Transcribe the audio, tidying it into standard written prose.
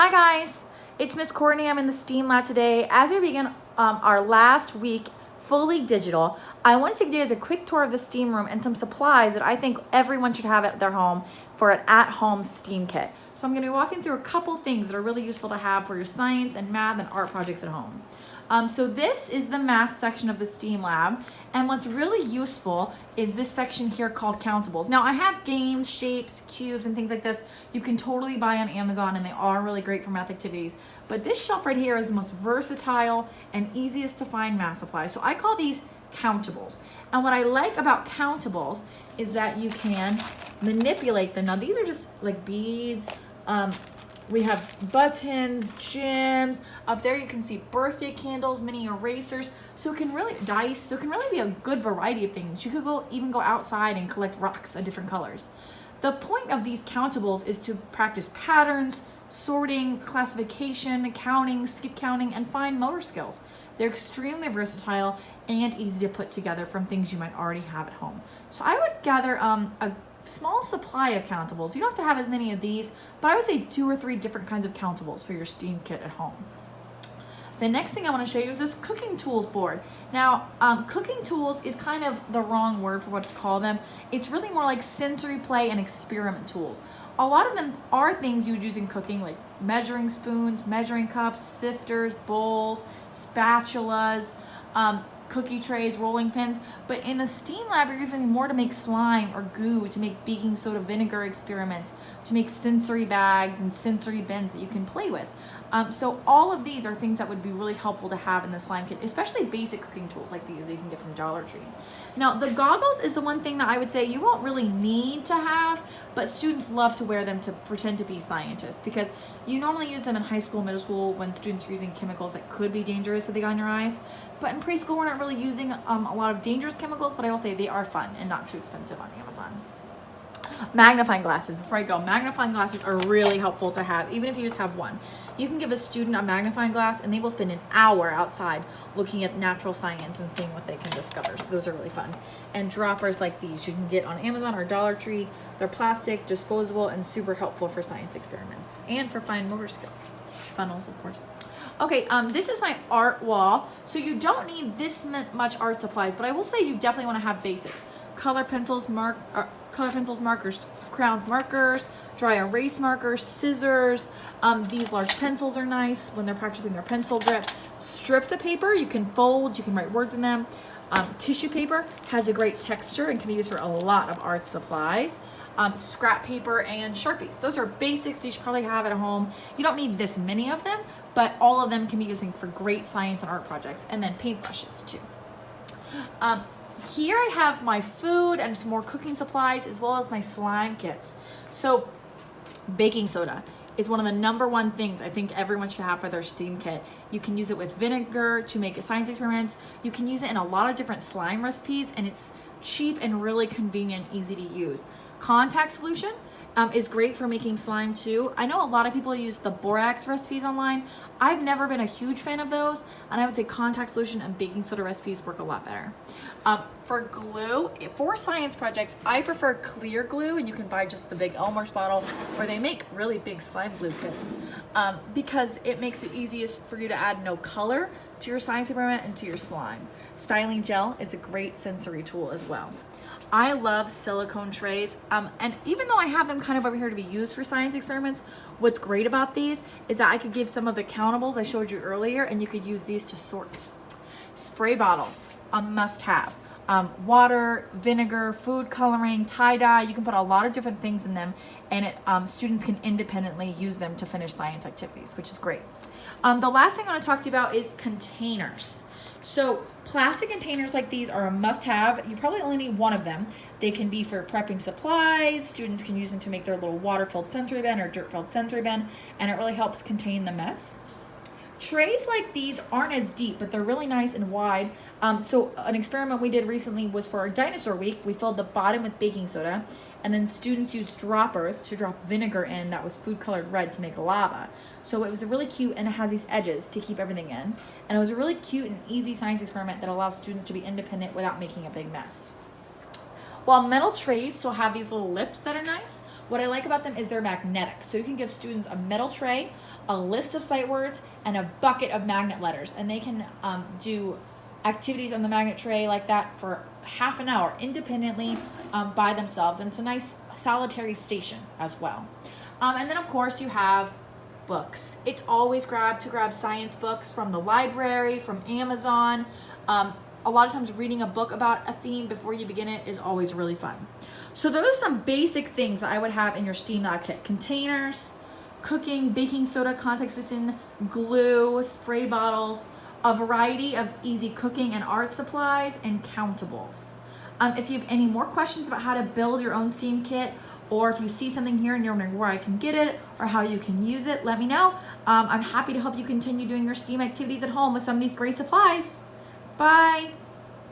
Hi guys, it's Miss Courtney. I'm in the STEAM lab today. As we begin our last week fully digital, I wanted to give you guys a quick tour of the STEAM room and some supplies that I think everyone should have at their home for an at-home STEAM kit. So I'm going to be walking through a couple things that are really useful to have for your science and math and art projects at home. So this is the math section of the STEAM lab, and what's really useful is this section here called countables. Now I have games, shapes, cubes, and things like this you can totally buy on Amazon, and they are really great for math activities. But this shelf right here is the most versatile and easiest to find math supplies. So I call these countables. And what I like about countables is that you can manipulate them. Now these are just like beads. We have buttons, gems. Up there you can see birthday candles, mini erasers. So it can really, dice, so it can really be a good variety of things. You could even go outside and collect rocks of different colors. The point of these countables is to practice patterns, sorting, classification, counting, skip counting, and fine motor skills. They're extremely versatile and easy to put together from things you might already have at home. So I would gather a small supply of countables. You don't have to have as many of these, but I would say 2 or 3 different kinds of countables for your STEAM kit at home. The next thing I want to show you is this cooking tools board. Now, cooking tools is kind of the wrong word for what to call them. It's really more like sensory play and experiment tools. A lot of them are things you would use in cooking, like measuring spoons, measuring cups, sifters, bowls, spatulas, cookie trays, rolling pins, but in a STEAM lab you're using more to make slime or goo, to make baking soda vinegar experiments, to make sensory bags and sensory bins that you can play with. So all of these are things that would be really helpful to have in the slime kit, especially basic cooking tools like these that you can get from Dollar Tree. Now the goggles is the one thing that I would say you won't really need to have, but students love to wear them to pretend to be scientists, because you normally use them in high school, middle school, when students are using chemicals that could be dangerous if they got in your eyes. But in preschool we're not really using a lot of dangerous chemicals, but I will say they are fun and not too expensive on Amazon. Magnifying glasses. Before I go, magnifying glasses are really helpful to have, even if you just have one. You can give a student a magnifying glass and they will spend an hour outside looking at natural science and seeing what they can discover. So those are really fun. And droppers like these you can get on Amazon or Dollar Tree. They're plastic, disposable, and super helpful for science experiments and for fine motor skills. Funnels, of course. Okay, this is my art wall. So you don't need this much art supplies, but I will say you definitely want to have basics. Color pencils, markers, crayons, markers, dry erase markers, scissors. These large pencils are nice when they're practicing their pencil grip. Strips of paper you can fold, you can write words in them. Tissue paper has a great texture and can be used for a lot of art supplies. Scrap paper and Sharpies. Those are basics you should probably have at home. You don't need this many of them, but all of them can be used for great science and art projects. And then paintbrushes too. Here I have my food and some more cooking supplies, as well as my slime kits. So baking soda is one of the #1 things I think everyone should have for their STEAM kit. You can use it with vinegar to make science experiments. You can use it in a lot of different slime recipes, and it's cheap and really convenient, easy to use. Contact solution is great for making slime too. I know a lot of people use the borax recipes online. I've never been a huge fan of those, and I would say contact solution and baking soda recipes work a lot better. For glue, for science projects, I prefer clear glue, and you can buy just the big Elmer's bottle, or they make really big slime glue kits, because it makes it easiest for you to add no color to your science experiment and to your slime. Styling gel is a great sensory tool as well. I love silicone trays, and even though I have them kind of over here to be used for science experiments, what's great about these is that I could give some of the countables I showed you earlier, and you could use these to sort. Spray bottles, a must-have. Water, vinegar, food coloring, tie-dye, you can put a lot of different things in them, and students can independently use them to finish science activities, which is great. The last thing I want to talk to you about is containers. So plastic containers like these are a must-have. You probably only need one of them. They can be for prepping supplies. Students can use them to make their little water-filled sensory bin or dirt-filled sensory bin, and it really helps contain the mess. Trays like these aren't as deep, but they're really nice and wide. So an experiment we did recently was for our dinosaur week. We filled the bottom with baking soda, and then students used droppers to drop vinegar in that was food colored red to make lava. So it was really cute, and it has these edges to keep everything in. And it was a really cute and easy science experiment that allows students to be independent without making a big mess. While metal trays still have these little lips that are nice, What I like about them is they're magnetic. So you can give students a metal tray, a list of sight words, and a bucket of magnet letters. And they can do activities on the magnet tray like that for half an hour independently by themselves. And it's a nice solitary station as well. And then of course you have books. It's always grab science books from the library, from Amazon. A lot of times reading a book about a theme before you begin it is always really fun. So those are some basic things that I would have in your STEAM Lab kit. Containers, cooking, baking soda, contact solution, glue, spray bottles, a variety of easy cooking and art supplies, and countables. If you have any more questions about how to build your own STEAM kit, or if you see something here and you're wondering where I can get it or how you can use it, let me know. I'm happy to help you continue doing your STEAM activities at home with some of these great supplies. Bye.